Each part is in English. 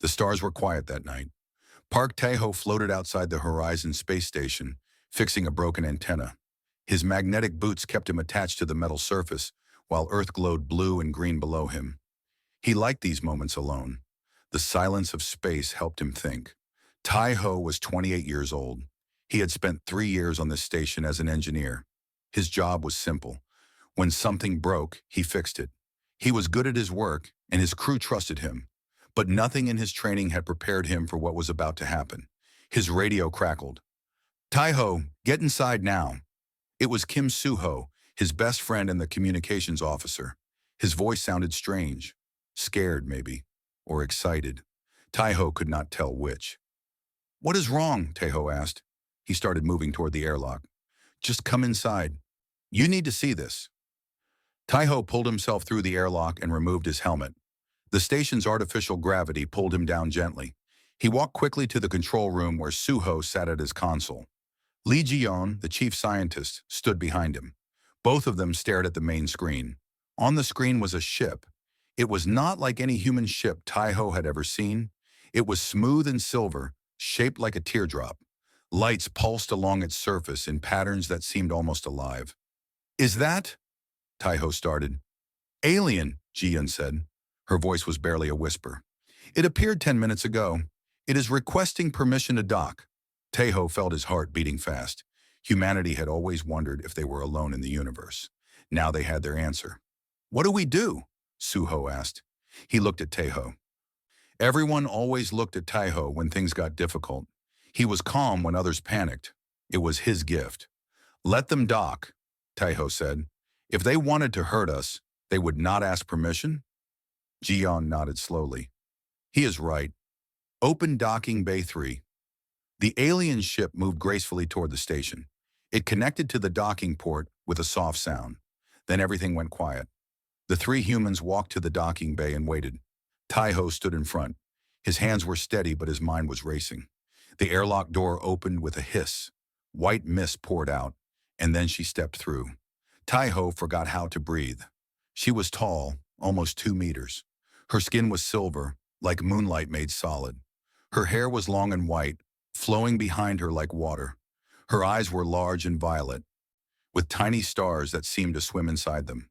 The stars were quiet that night. Park Tae-ho floated outside the Horizon space station, fixing a broken antenna. His magnetic boots kept him attached to the metal surface, while Earth glowed blue and green below him. He liked these moments alone. The silence of space helped him think. Tai-ho was 28 years old. He had spent 3 years on this station as an engineer. His job was simple. When something broke, he fixed it. He was good at his work, and his crew trusted him. But nothing in his training had prepared him for what was about to happen. His radio crackled. Tai-ho, get inside now. It was Kim Soo-ho, his best friend and the communications officer. His voice sounded strange. Scared, maybe. Or excited. Tai-ho could not tell which. "What is wrong?" Tai-ho asked. He started moving toward the airlock. "Just come inside. You need to see this." Tai-ho pulled himself through the airlock and removed his helmet. The station's artificial gravity pulled him down gently. He walked quickly to the control room where Soo-ho sat at his console. Lee Ji-yeon, the chief scientist, stood behind him. Both of them stared at the main screen. On the screen was a ship. It was not like any human ship Tai-ho had ever seen. It was smooth and silver, shaped like a teardrop. Lights pulsed along its surface in patterns that seemed almost alive. "Is that?" Tai-ho started. "Alien," Ji-yeon said. Her voice was barely a whisper. "It appeared 10 minutes ago. It is requesting permission to dock." Tai-ho felt his heart beating fast. Humanity had always wondered if they were alone in the universe. Now they had their answer. "What do we do?" Soo-ho asked. He looked at Tai-ho. Everyone always looked at Tai-ho when things got difficult. He was calm when others panicked. It was his gift. "Let them dock," Tai-ho said. "If they wanted to hurt us, they would not ask permission?" Ji-yeon nodded slowly. "He is right. Open docking bay 3. The alien ship moved gracefully toward the station. It connected to the docking port with a soft sound. Then everything went quiet. The three humans walked to the docking bay and waited. Tai-ho stood in front. His hands were steady, but his mind was racing. The airlock door opened with a hiss. White mist poured out, and then she stepped through. Tai-ho forgot how to breathe. She was tall, almost 2 meters. Her skin was silver, like moonlight made solid. Her hair was long and white, flowing behind her like water. Her eyes were large and violet, with tiny stars that seemed to swim inside them.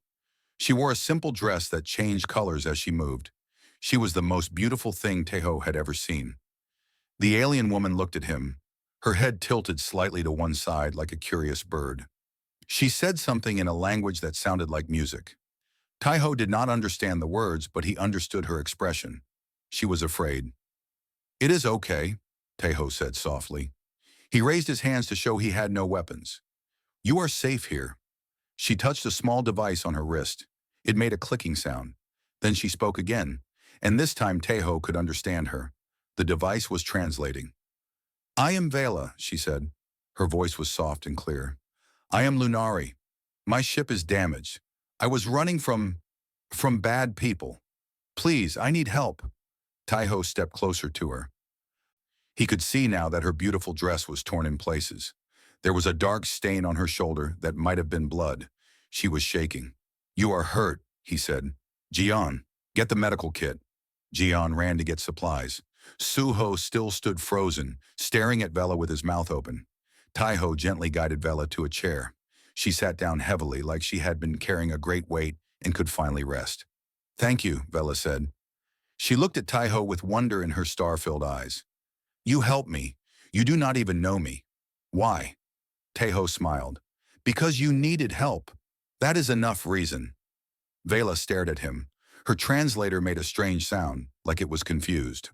She wore a simple dress that changed colors as she moved. She was the most beautiful thing Tai-ho had ever seen. The alien woman looked at him, her head tilted slightly to one side like a curious bird. She said something in a language that sounded like music. Tai-ho did not understand the words, but he understood her expression. She was afraid. "It is okay," Tai-ho said softly. He raised his hands to show he had no weapons. "You are safe here." She touched a small device on her wrist. It made a clicking sound. Then she spoke again, and this time Tai-ho could understand her. The device was translating. "I am Vela," she said. Her voice was soft and clear. "I am Lunari. My ship is damaged. I was running from bad people. Please, I need help." Tai-ho stepped closer to her. He could see now that her beautiful dress was torn in places. There was a dark stain on her shoulder that might have been blood. She was shaking. "You are hurt," he said. "Ji-yeon, get the medical kit." Ji-yeon ran to get supplies. Soo-ho still stood frozen, staring at Vela with his mouth open. Tai-ho gently guided Vela to a chair. She sat down heavily like she had been carrying a great weight and could finally rest. "Thank you," Vela said. She looked at Tai-ho with wonder in her star-filled eyes. "You helped me. You do not even know me." "Why?" Tai-ho smiled. "Because you needed help. That is enough reason." Vela stared at him. Her translator made a strange sound, like it was confused.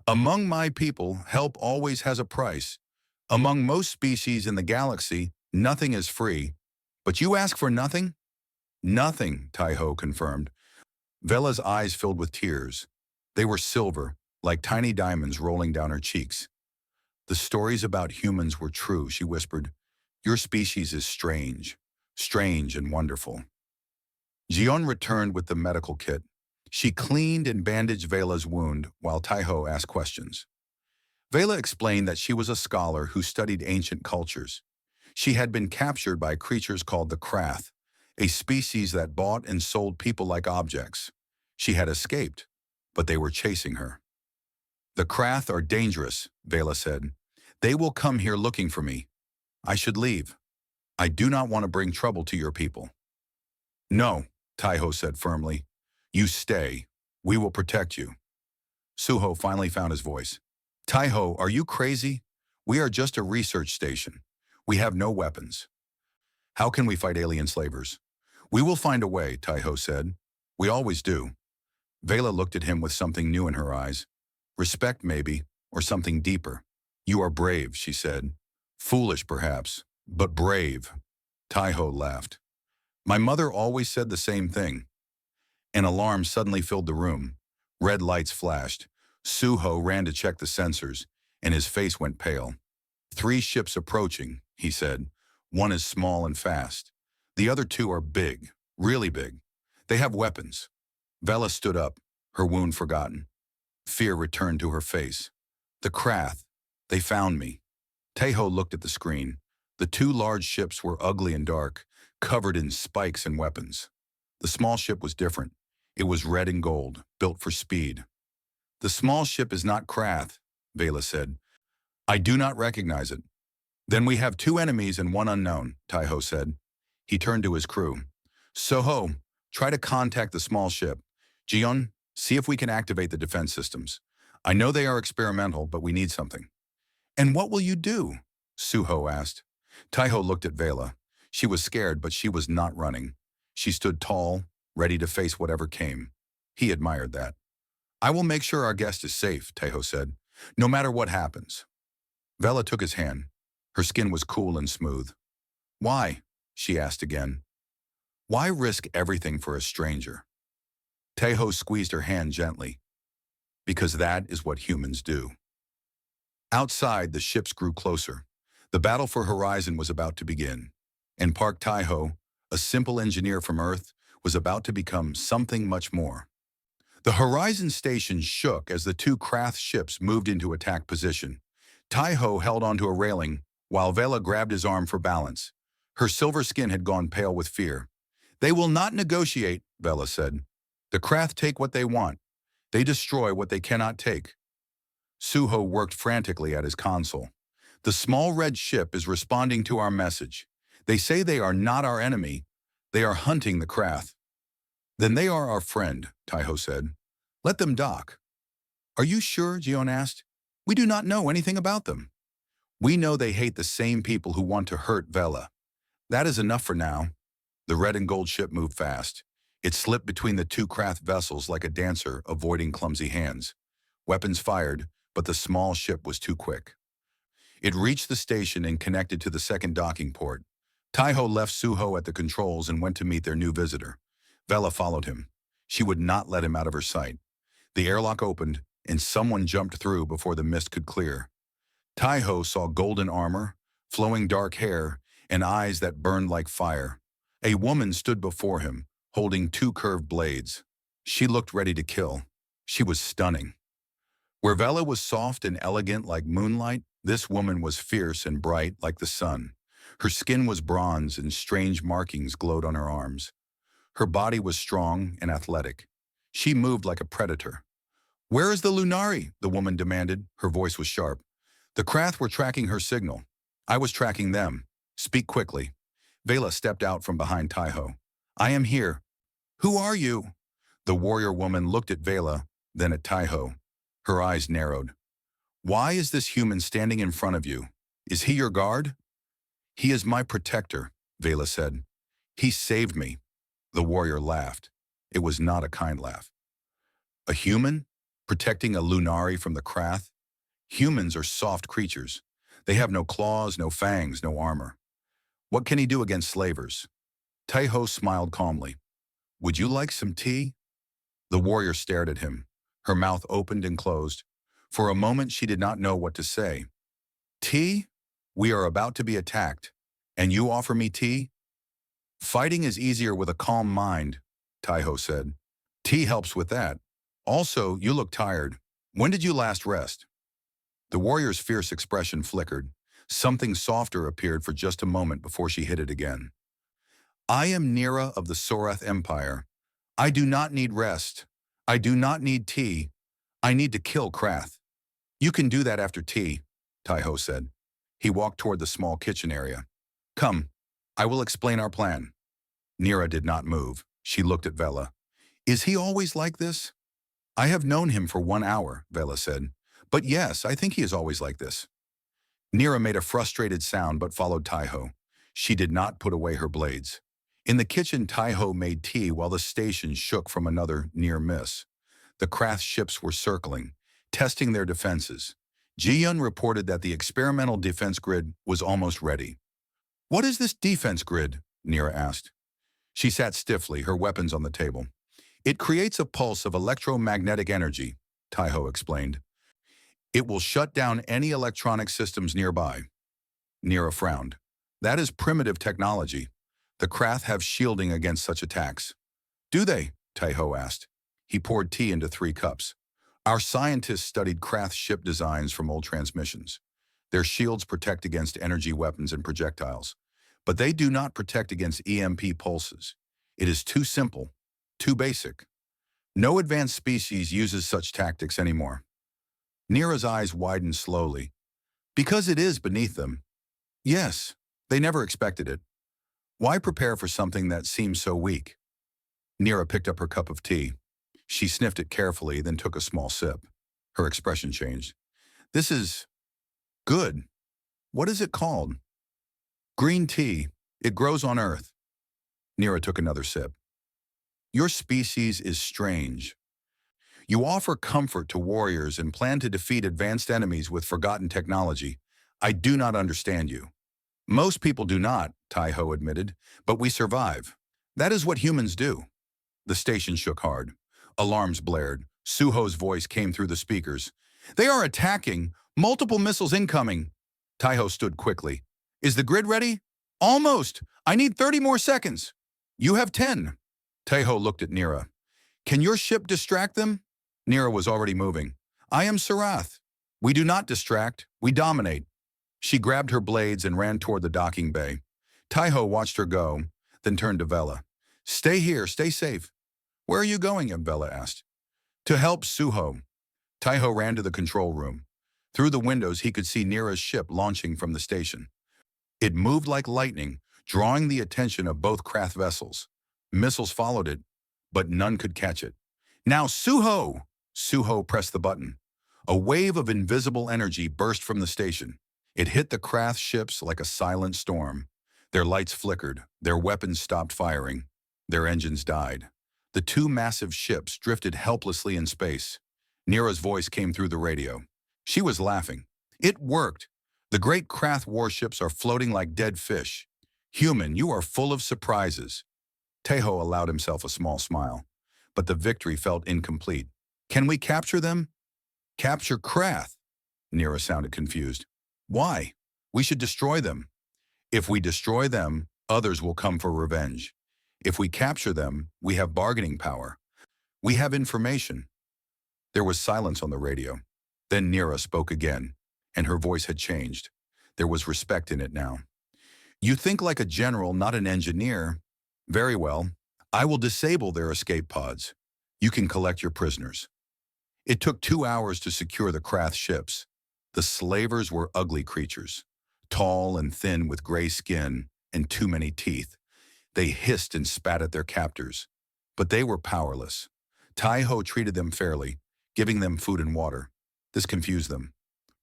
"Among my people, help always has a price. Among most species in the galaxy, nothing is free. But you ask for nothing?" "Nothing," Tai-ho confirmed. Vela's eyes filled with tears. They were silver, like tiny diamonds rolling down her cheeks. "The stories about humans were true," she whispered. "Your species is strange and wonderful." Ji-yeon returned with the medical kit. She cleaned and bandaged Vela's wound while Tai-ho asked questions. Vela explained that she was a scholar who studied ancient cultures. She had been captured by creatures called the Krath, a species that bought and sold people like objects. She had escaped, but they were chasing her. The Krath are dangerous, Vela said. They will come here looking for me. I should leave. I do not want to bring trouble to your people. No, Taiho said firmly. You stay. We will protect you. Suho finally found his voice. Taiho, are you crazy? We are just a research station. We have no weapons. How can we fight alien slavers? We will find a way, Taiho said. We always do. Vela looked at him with something new in her eyes. Respect, maybe, or something deeper. You are brave, she said. Foolish, perhaps, but brave. Taiho laughed. My mother always said the same thing. An alarm suddenly filled the room. Red lights flashed. Suho ran to check the sensors, and his face went pale. 3 ships approaching, he said. One is small and fast. The other 2 are big, really big. They have weapons. Vela stood up, her wound forgotten. Fear returned to her face. The Krath. They found me. Taiho looked at the screen. The 2 large ships were ugly and dark, covered in spikes and weapons. The small ship was different. It was red and gold, built for speed. The small ship is not Krath, Vela said. I do not recognize it. Then we have 2 enemies and 1 unknown, Taiho said. He turned to his crew. Soho, try to contact the small ship. Jion, see if we can activate the defense systems. I know they are experimental, but we need something. And what will you do? Suho asked. Taiho looked at Vela. She was scared, but she was not running. She stood tall, ready to face whatever came. He admired that. I will make sure our guest is safe, Taiho said, no matter what happens. Vela took his hand. Her skin was cool and smooth. Why? She asked again. Why risk everything for a stranger? Taiho squeezed her hand gently. Because that is what humans do. Outside, the ships grew closer. The battle for Horizon was about to begin. And Park Taiho, a simple engineer from Earth, was about to become something much more. The Horizon station shook as the 2 Krath ships moved into attack position. Taiho held onto a railing, while Vela grabbed his arm for balance. Her silver skin had gone pale with fear. They will not negotiate, Vela said. The Krath take what they want. They destroy what they cannot take. Suho worked frantically at his console. The small red ship is responding to our message. They say they are not our enemy. They are hunting the Krath. Then they are our friend, Taiho said. Let them dock. Are you sure? Jion asked. We do not know anything about them. We know they hate the same people who want to hurt Vela. That is enough for now. The red and gold ship moved fast. It slipped between the 2 Krath vessels like a dancer avoiding clumsy hands. Weapons fired, but the small ship was too quick. It reached the station and connected to the second docking port. Taiho left Suho at the controls and went to meet their new visitor. Vela followed him. She would not let him out of her sight. The airlock opened, and someone jumped through before the mist could clear. Taiho saw golden armor, flowing dark hair, and eyes that burned like fire. A woman stood before him, holding 2 curved blades. She looked ready to kill. She was stunning. Where Vela was soft and elegant like moonlight, this woman was fierce and bright like the sun. Her skin was bronze and strange markings glowed on her arms. Her body was strong and athletic. She moved like a predator. Where is the Lunari? The woman demanded. Her voice was sharp. The Krath were tracking her signal. I was tracking them. Speak quickly. Vela stepped out from behind Taiho. I am here. Who are you? The warrior woman looked at Vela, then at Taiho. Her eyes narrowed. Why is this human standing in front of you? Is he your guard? He is my protector, Vela said. He saved me. The warrior laughed. It was not a kind laugh. A human? Protecting a Lunari from the Krath? Humans are soft creatures. They have no claws, no fangs, no armor. What can he do against slavers? Taiho smiled calmly. Would you like some tea? The warrior stared at him. Her mouth opened and closed. For a moment she did not know what to say. Tea? We are about to be attacked. And you offer me tea? Fighting is easier with a calm mind, Taiho said. Tea helps with that. Also, you look tired. When did you last rest? The warrior's fierce expression flickered. Something softer appeared for just a moment before she hit it again. I am Nira of the Sorath Empire. I do not need rest. I do not need tea. I need to kill Krath. You can do that after tea, Taiho said. He walked toward the small kitchen area. Come, I will explain our plan. Nira did not move. She looked at Vela. Is he always like this? I have known him for 1 hour, Vela said. But yes, I think he is always like this. Nira made a frustrated sound but followed Taiho. She did not put away her blades. In the kitchen, Taiho made tea while the station shook from another near miss. The Krath ships were circling, testing their defenses. Ji-Yun reported that the experimental defense grid was almost ready. What is this defense grid? Nira asked. She sat stiffly, her weapons on the table. It creates a pulse of electromagnetic energy, Taiho explained. It will shut down any electronic systems nearby. Nira frowned. That is primitive technology. The Krath have shielding against such attacks. Do they? Taiho asked. He poured tea into 3 cups. Our scientists studied Krath ship designs from old transmissions. Their shields protect against energy weapons and projectiles, but they do not protect against EMP pulses. It is too simple, too basic. No advanced species uses such tactics anymore. Nira's eyes widened slowly. Because it is beneath them. Yes, they never expected it. Why prepare for something that seems so weak? Nira picked up her cup of tea. She sniffed it carefully, then took a small sip. Her expression changed. This is good. What is it called? Green tea. It grows on Earth. Nira took another sip. Your species is strange. You offer comfort to warriors and plan to defeat advanced enemies with forgotten technology. I do not understand you. Most people do not, Taiho admitted, but we survive. That is what humans do. The station shook hard. Alarms blared. Suho's voice came through the speakers. They are attacking! Multiple missiles incoming! Taiho stood quickly. Is the grid ready? Almost! I need 30 more seconds! You have 10. Taiho looked at Nira. Can your ship distract them? Nira was already moving. I am Sarath. We do not distract, we dominate. She grabbed her blades and ran toward the docking bay. Taiho watched her go, then turned to Vela. Stay here, stay safe. Where are you going? Vela asked. To help Suho. Taiho ran to the control room. Through the windows, he could see Nira's ship launching from the station. It moved like lightning, drawing the attention of both Krath vessels. Missiles followed it, but none could catch it. Now, Suho! Suho pressed the button. A wave of invisible energy burst from the station. It hit the Krath ships like a silent storm. Their lights flickered, their weapons stopped firing, their engines died. The 2 massive ships drifted helplessly in space. Nira's voice came through the radio. She was laughing. It worked. The great Krath warships are floating like dead fish. Human, you are full of surprises. Taiho allowed himself a small smile, but the victory felt incomplete. Can we capture them? Capture Krath? Nira sounded confused. Why? We should destroy them. If we destroy them, others will come for revenge. If we capture them, we have bargaining power. We have information. There was silence on the radio. Then Nira spoke again, and her voice had changed. There was respect in it now. You think like a general, not an engineer. Very well. I will disable their escape pods. You can collect your prisoners. It took 2 hours to secure the Krath ships. The slavers were ugly creatures, tall and thin with gray skin and too many teeth. They hissed and spat at their captors, but they were powerless. Taiho treated them fairly, giving them food and water. This confused them.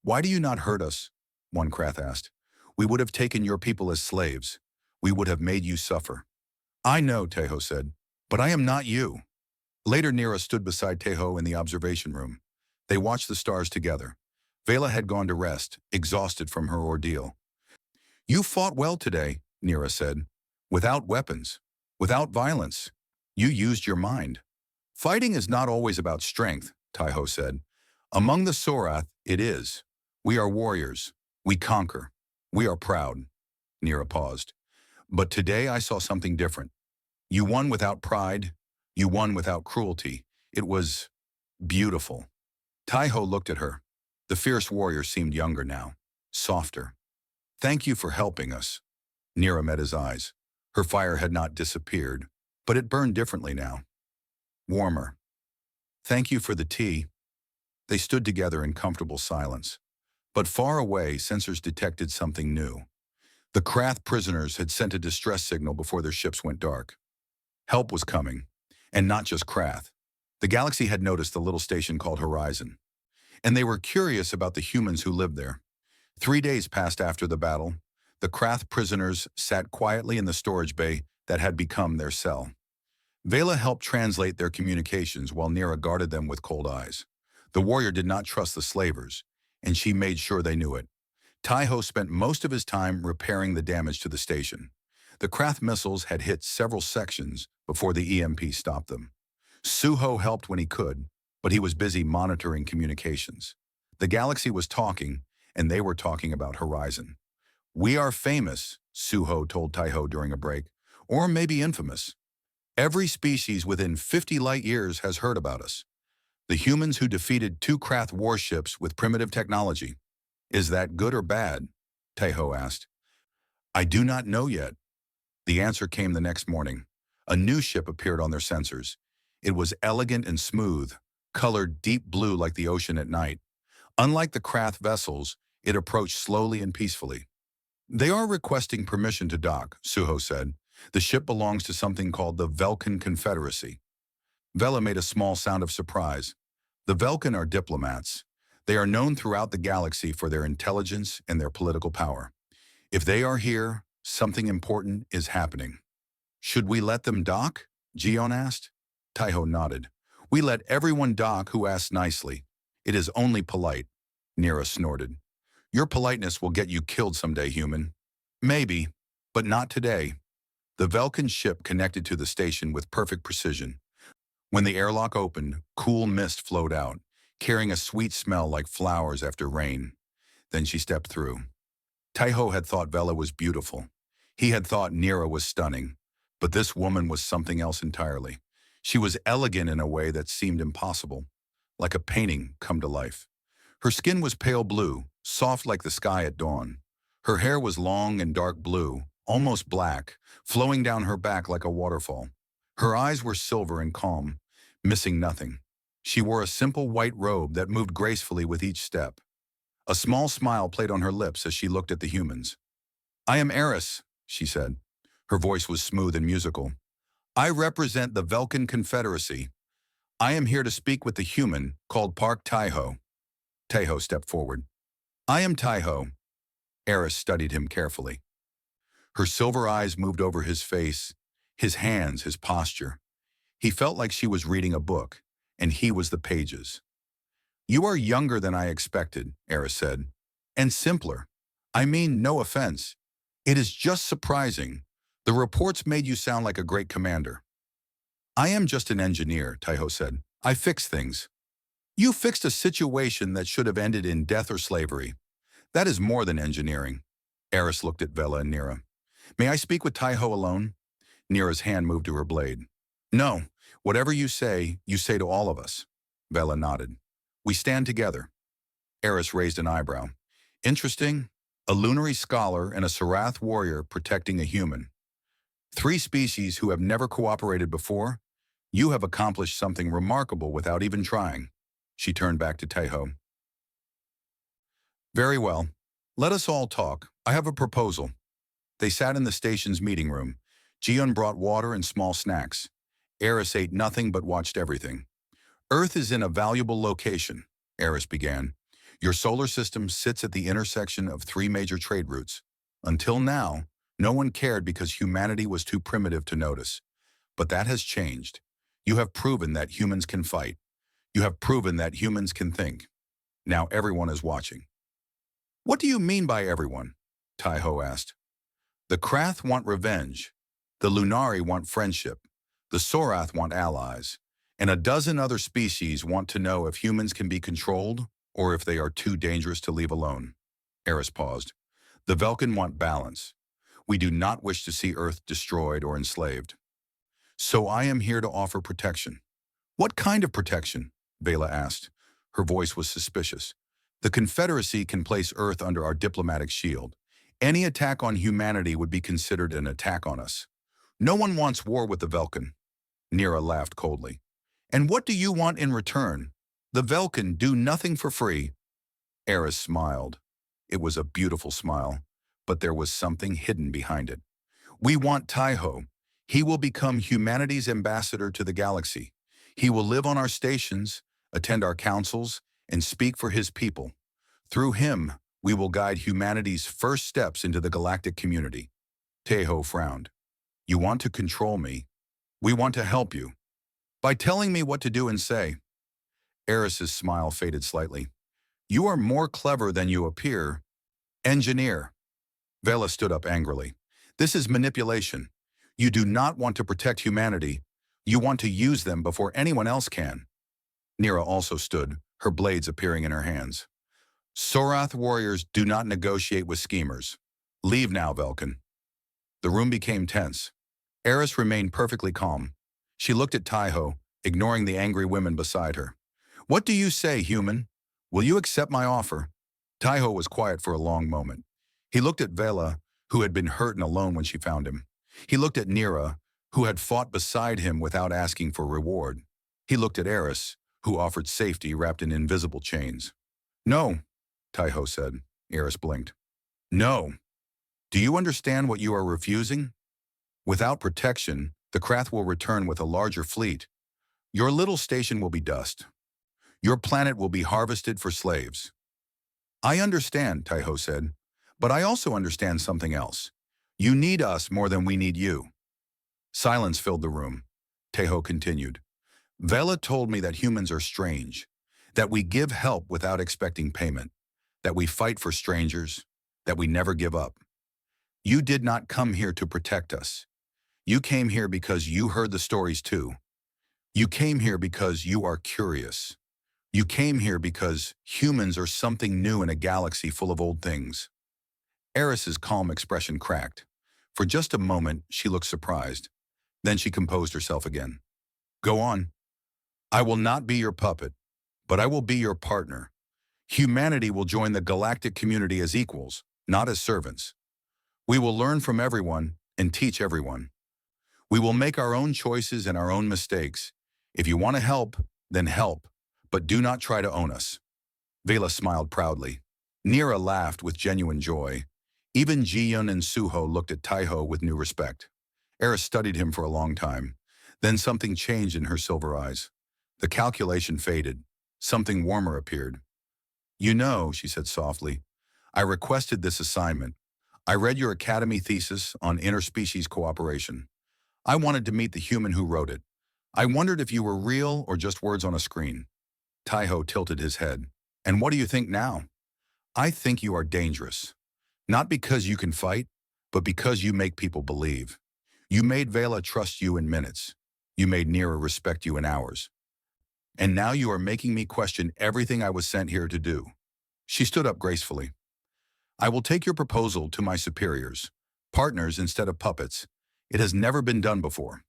Why do you not hurt us? One Krath asked. We would have taken your people as slaves. We would have made you suffer. I know, Taiho said, but I am not you. Later, Nira stood beside Taiho in the observation room. They watched the stars together. Vela had gone to rest, exhausted from her ordeal. You fought well today, Nira said. Without weapons, without violence. You used your mind. Fighting is not always about strength, Taiho said. Among the Sorath, it is. We are warriors. We conquer. We are proud. Nira paused. But today I saw something different. You won without pride. You won without cruelty. It was beautiful. Taiho looked at her. The fierce warrior seemed younger now, softer. Thank you for helping us. Nira met his eyes. Her fire had not disappeared, but it burned differently now. Warmer. Thank you for the tea. They stood together in comfortable silence. But far away, sensors detected something new. The Krath prisoners had sent a distress signal before their ships went dark. Help was coming, and not just Krath. The galaxy had noticed the little station called Horizon, and they were curious about the humans who lived there. 3 days passed after the battle. The Krath prisoners sat quietly in the storage bay that had become their cell. Vela helped translate their communications while Nira guarded them with cold eyes. The warrior did not trust the slavers, and she made sure they knew it. Taiho spent most of his time repairing the damage to the station. The Krath missiles had hit several sections before the EMP stopped them. Suho helped when he could, but he was busy monitoring communications. The galaxy was talking, and they were talking about Horizon. "We are famous," Suho told Taiho during a break, "or maybe infamous. Every species within 50 light years has heard about us. The humans who defeated 2 Krath warships with primitive technology. Is that good or bad?" Taiho asked. "I do not know yet." The answer came the next morning. A new ship appeared on their sensors. It was elegant and smooth, colored deep blue like the ocean at night. Unlike the Krath vessels, it approached slowly and peacefully. "They are requesting permission to dock," Suho said. "The ship belongs to something called the Velkin Confederacy." Vela made a small sound of surprise. The Velkin are diplomats. They are known throughout the galaxy for their intelligence and their political power. If they are here, something important is happening. "Should we let them dock?" Gion asked. Taiho nodded. "We let everyone dock who asks nicely. It is only polite." Nira snorted. "Your politeness will get you killed someday, human." "Maybe, but not today." The Velkin ship connected to the station with perfect precision. When the airlock opened, cool mist flowed out, carrying a sweet smell like flowers after rain. Then she stepped through. Taiho had thought Vela was beautiful. He had thought Nira was stunning. But this woman was something else entirely. She was elegant in a way that seemed impossible, like a painting come to life. Her skin was pale blue, soft like the sky at dawn. Her hair was long and dark blue, almost black, flowing down her back like a waterfall. Her eyes were silver and calm, missing nothing. She wore a simple white robe that moved gracefully with each step. A small smile played on her lips as she looked at the humans. "I am Eris," she said. Her voice was smooth and musical. "I represent the Velkin Confederacy. I am here to speak with the human called Park Taiho." Taiho stepped forward. "I am Taiho." Eris studied him carefully. Her silver eyes moved over his face, his hands, his posture. He felt like she was reading a book, and he was the pages. "You are younger than I expected," Eris said, "and simpler. I mean, no offense. It is just surprising. The reports made you sound like a great commander." "I am just an engineer," Taiho said. "I fix things." "You fixed a situation that should have ended in death or slavery. That is more than engineering." Eris looked at Vela and Nira. "May I speak with Taiho alone?" Nira's hand moved to her blade. "No, whatever you say to all of us." Vela nodded. "We stand together." Eris raised an eyebrow. "Interesting. A Lunary scholar and a Sarath warrior protecting a human. 3 species who have never cooperated before. You have accomplished something remarkable without even trying." She turned back to Taiho. "Very well. Let us all talk. I have a proposal." They sat in the station's meeting room. Gion brought water and small snacks. Eris ate nothing but watched everything. "Earth is in a valuable location," Eris began. "Your solar system sits at the intersection of 3 major trade routes. Until now, no one cared because humanity was too primitive to notice. But that has changed. You have proven that humans can fight. You have proven that humans can think. Now everyone is watching." "What do you mean by everyone?" Taiho asked. "The Krath want revenge. The Lunari want friendship. The Sorath want allies. And a dozen other species want to know if humans can be controlled or if they are too dangerous to leave alone." Eris paused. "The Velkin want balance. We do not wish to see Earth destroyed or enslaved. So I am here to offer protection." "What kind of protection?" Vela asked. Her voice was suspicious. "The Confederacy can place Earth under our diplomatic shield. Any attack on humanity would be considered an attack on us. No one wants war with the Velkin." Nira laughed coldly. "And what do you want in return?" The Velkin do nothing for free. Eris smiled. It was a beautiful smile, but there was something hidden behind it. We want Taiho. He will become humanity's ambassador to the galaxy. He will live on our stations, attend our councils, and speak for his people. Through him, we will guide humanity's first steps into the galactic community. Taiho frowned. You want to control me? We want to help you. By telling me what to do and say. Eris's smile faded slightly. You are more clever than you appear. Engineer. Vela stood up angrily. This is manipulation. You do not want to protect humanity. You want to use them before anyone else can. Nira also stood, her blades appearing in her hands. Sorath warriors do not negotiate with schemers. Leave now, Velkin. The room became tense. Eris remained perfectly calm. She looked at Taiho, ignoring the angry women beside her. What do you say, human? Will you accept my offer? Taiho was quiet for a long moment. He looked at Vela, who had been hurt and alone when she found him. He looked at Nira, who had fought beside him without asking for reward. He looked at Eris, who offered safety wrapped in invisible chains. No, Taiho said. Eris blinked. No. Do you understand what you are refusing? Without protection, the Krath will return with a larger fleet. Your little station will be dust. Your planet will be harvested for slaves. I understand, Taiho said, but I also understand something else. You need us more than we need you. Silence filled the room. Taiho continued. Vela told me that humans are strange, that we give help without expecting payment, that we fight for strangers, that we never give up. You did not come here to protect us. You came here because you heard the stories too. You came here because you are curious. You came here because humans are something new in a galaxy full of old things. Eris's calm expression cracked. For just a moment, she looked surprised. Then she composed herself again. Go on. I will not be your puppet, but I will be your partner. Humanity will join the galactic community as equals, not as servants. We will learn from everyone and teach everyone. We will make our own choices and our own mistakes. If you want to help, then help, but do not try to own us. Vela smiled proudly. Nira laughed with genuine joy. Even Jiyun and Suho looked at Taiho with new respect. Eris studied him for a long time. Then something changed in her silver eyes. The calculation faded. Something warmer appeared. You know, she said softly, I requested this assignment. I read your academy thesis on interspecies cooperation. I wanted to meet the human who wrote it. I wondered if you were real or just words on a screen. Taiho tilted his head. And what do you think now? I think you are dangerous. Not because you can fight, but because you make people believe. You made Vela trust you in minutes. You made Nira respect you in hours. And now you are making me question everything I was sent here to do. She stood up gracefully. I will take your proposal to my superiors. Partners instead of puppets. It has never been done before.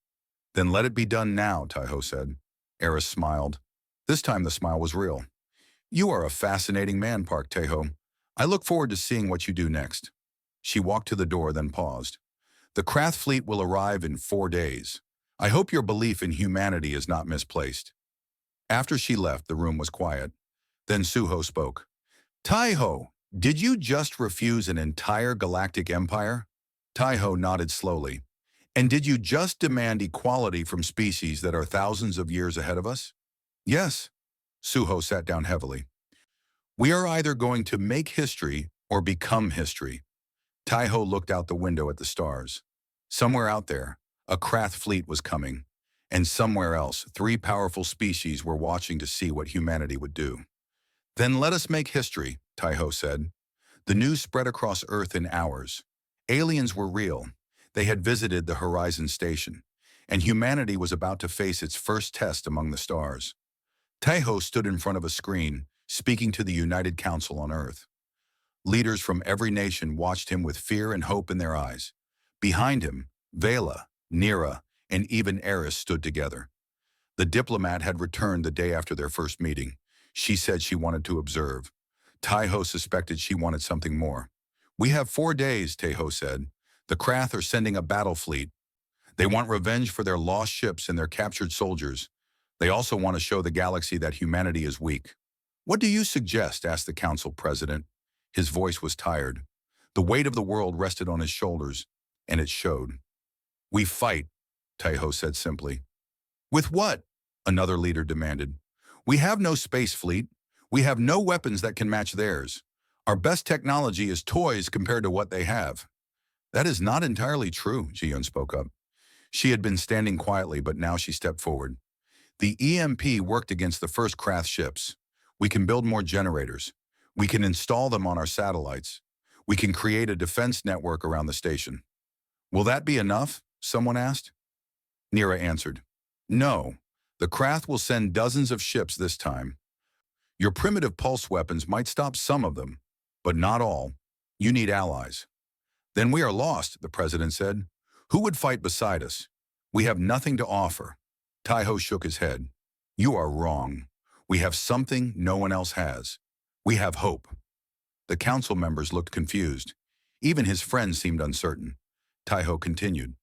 Then let it be done now, Taiho said. Eris smiled. This time the smile was real. You are a fascinating man, Park Taiho. I look forward to seeing what you do next. She walked to the door, then paused. The Krath fleet will arrive in 4 days. I hope your belief in humanity is not misplaced. After she left, the room was quiet. Then Suho spoke. Taiho, did you just refuse an entire galactic empire? Taiho nodded slowly. And did you just demand equality from species that are thousands of years ahead of us? Yes. Suho sat down heavily. We are either going to make history or become history. Taiho looked out the window at the stars. Somewhere out there, a Krath fleet was coming. And somewhere else, 3 powerful species were watching to see what humanity would do. Then let us make history, Taiho said. The news spread across Earth in hours. Aliens were real. They had visited the Horizon Station, and humanity was about to face its first test among the stars. Taiho stood in front of a screen, speaking to the United Council on Earth. Leaders from every nation watched him with fear and hope in their eyes. Behind him, Vela, Nira, and even Eris stood together. The diplomat had returned the day after their first meeting. She said she wanted to observe. Taiho suspected she wanted something more. We have 4 days, Taiho said. The Krath are sending a battle fleet. They want revenge for their lost ships and their captured soldiers. They also want to show the galaxy that humanity is weak. What do you suggest? Asked the council president. His voice was tired. The weight of the world rested on his shoulders, and it showed. We fight, Taiho said simply. With what? Another leader demanded. We have no space fleet. We have no weapons that can match theirs. Our best technology is toys compared to what they have. That is not entirely true, Ji-Yun spoke up. She had been standing quietly, but now she stepped forward. The EMP worked against the first Krath ships. We can build more generators. We can install them on our satellites. We can create a defense network around the station. Will that be enough? Someone asked. Nira answered. No. The Krath will send dozens of ships this time. Your primitive pulse weapons might stop some of them, but not all. You need allies. Then we are lost, the president said. Who would fight beside us? We have nothing to offer. Taiho shook his head. You are wrong. We have something no one else has. We have hope. The council members looked confused. Even his friends seemed uncertain. Taiho continued.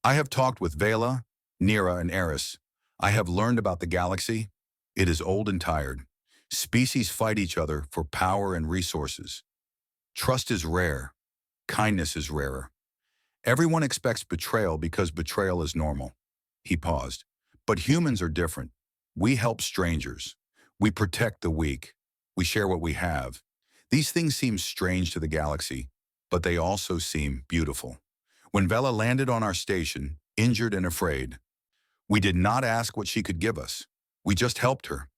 I have talked with Vela, Nira, and Eris. I have learned about the galaxy. It is old and tired. Species fight each other for power and resources. Trust is rare. Kindness is rarer. Everyone expects betrayal because betrayal is normal. He paused. But humans are different. We help strangers. We protect the weak. We share what we have. These things seem strange to the galaxy, but they also seem beautiful. When Vela landed on our station, injured and afraid, we did not ask what she could give us. We just helped her.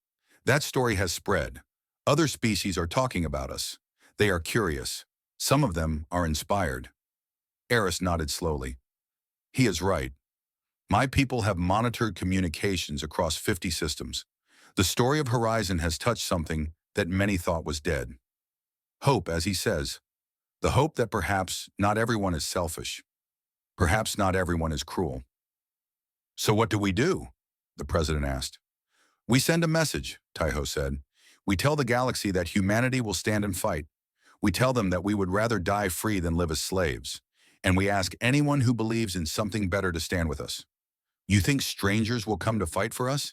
That story has spread. Other species are talking about us. They are curious. Some of them are inspired. Eris nodded slowly. He is right. My people have monitored communications across 50 systems. The story of Horizon has touched something that many thought was dead. Hope, as he says. The hope that perhaps not everyone is selfish. Perhaps not everyone is cruel. So what do? The president asked. We send a message, Taiho said. We tell the galaxy that humanity will stand and fight. We tell them that we would rather die free than live as slaves. And we ask anyone who believes in something better to stand with us. You think strangers will come to fight for us?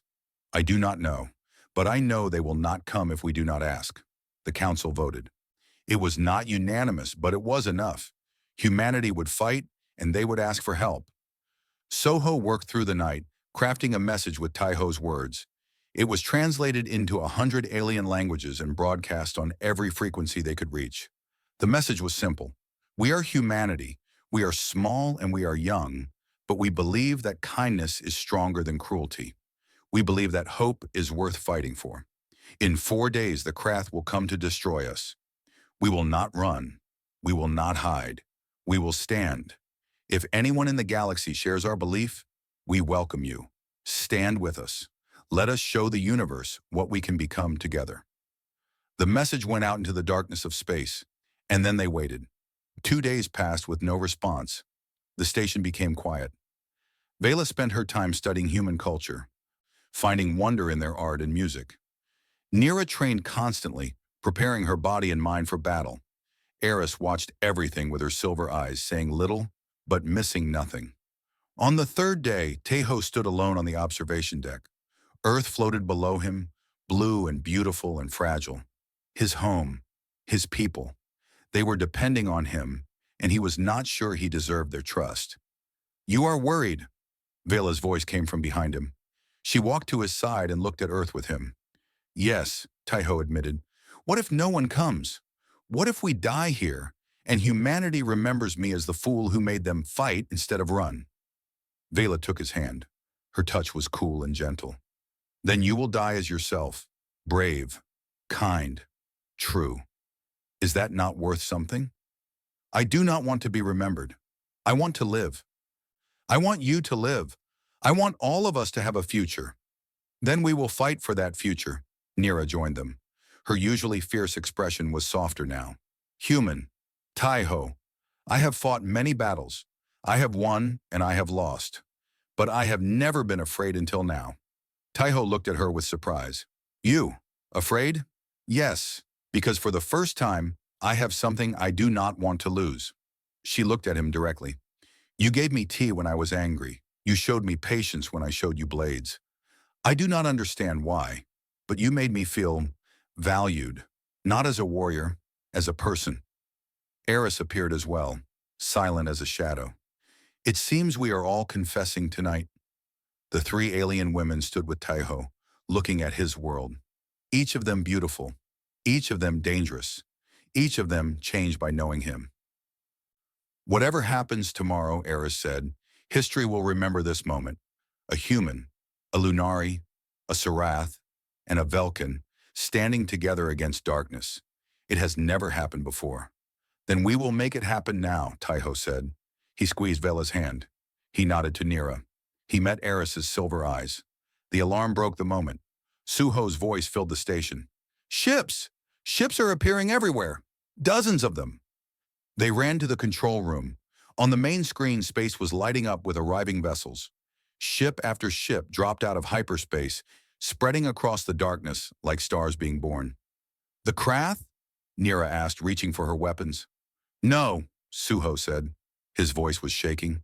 I do not know, but I know they will not come if we do not ask. The council voted. It was not unanimous, but it was enough. Humanity would fight, and they would ask for help. Soho worked through the night, crafting a message with Taiho's words. It was translated into 100 alien languages and broadcast on every frequency they could reach. The message was simple. We are humanity. We are small and we are young, but we believe that kindness is stronger than cruelty. We believe that hope is worth fighting for. In 4 days, the Krath will come to destroy us. We will not run. We will not hide. We will stand. If anyone in the galaxy shares our belief, we welcome you. Stand with us. Let us show the universe what we can become together. The message went out into the darkness of space, and then they waited. 2 days passed with no response. The station became quiet. Vela spent her time studying human culture, finding wonder in their art and music. Nira trained constantly, preparing her body and mind for battle. Eris watched everything with her silver eyes, saying little, but missing nothing. On the 3rd day, Taiho stood alone on the observation deck. Earth floated below him, blue and beautiful and fragile. His home, his people. They were depending on him, and he was not sure he deserved their trust. You are worried. Vela's voice came from behind him. She walked to his side and looked at Earth with him. Yes, Taiho admitted. What if no one comes? What if we die here, and humanity remembers me as the fool who made them fight instead of run? Vela took his hand. Her touch was cool and gentle. Then you will die as yourself, brave, kind, true. Is that not worth something? I do not want to be remembered. I want to live. I want you to live. I want all of us to have a future. Then we will fight for that future. Nira joined them. Her usually fierce expression was softer now. Human. Taiho. I have fought many battles. I have won and I have lost. But I have never been afraid until now. Taiho looked at her with surprise. You, afraid? Yes, because for the first time, I have something I do not want to lose. She looked at him directly. You gave me tea when I was angry. You showed me patience when I showed you blades. I do not understand why, but you made me feel valued, not as a warrior, as a person. Eris appeared as well, silent as a shadow. It seems we are all confessing tonight. The three alien women stood with Taiho, looking at his world. Each of them beautiful, each of them dangerous, each of them changed by knowing him. Whatever happens tomorrow, Eris said, history will remember this moment. A human, a Lunari, a Sarath, and a Velkin standing together against darkness. It has never happened before. Then we will make it happen now, Taiho said. He squeezed Vela's hand. He nodded to Nira. He met Eris's silver eyes. The alarm broke the moment. Suho's voice filled the station. Ships! Ships are appearing everywhere. Dozens of them. They ran to the control room. On the main screen, space was lighting up with arriving vessels. Ship after ship dropped out of hyperspace, spreading across the darkness like stars being born. The Krath? Nira asked, reaching for her weapons. No, Suho said. His voice was shaking.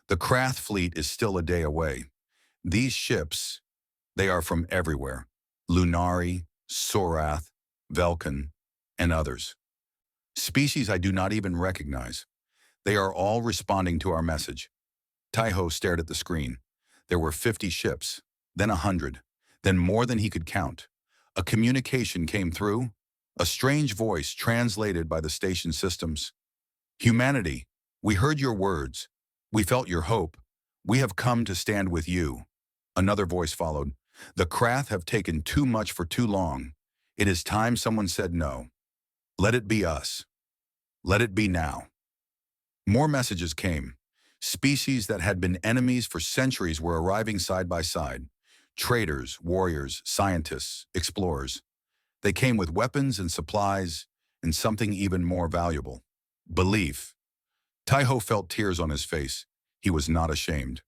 The Krath fleet is still a day away. These ships, they are from everywhere. Lunari, Sorath, Velkin, and others. Species I do not even recognize. They are all responding to our message. Taiho stared at the screen. There were 50 ships, then 100, then more than he could count. A communication came through, a strange voice translated by the station systems. Humanity, we heard your words. We felt your hope. We have come to stand with you. Another voice followed. The Krath have taken too much for too long. It is time someone said no. Let it be us. Let it be now. More messages came. Species that had been enemies for centuries were arriving side by side. Traders, warriors, scientists, explorers. They came with weapons and supplies, and something even more valuable. Belief. Taiho felt tears on his face. He was not ashamed.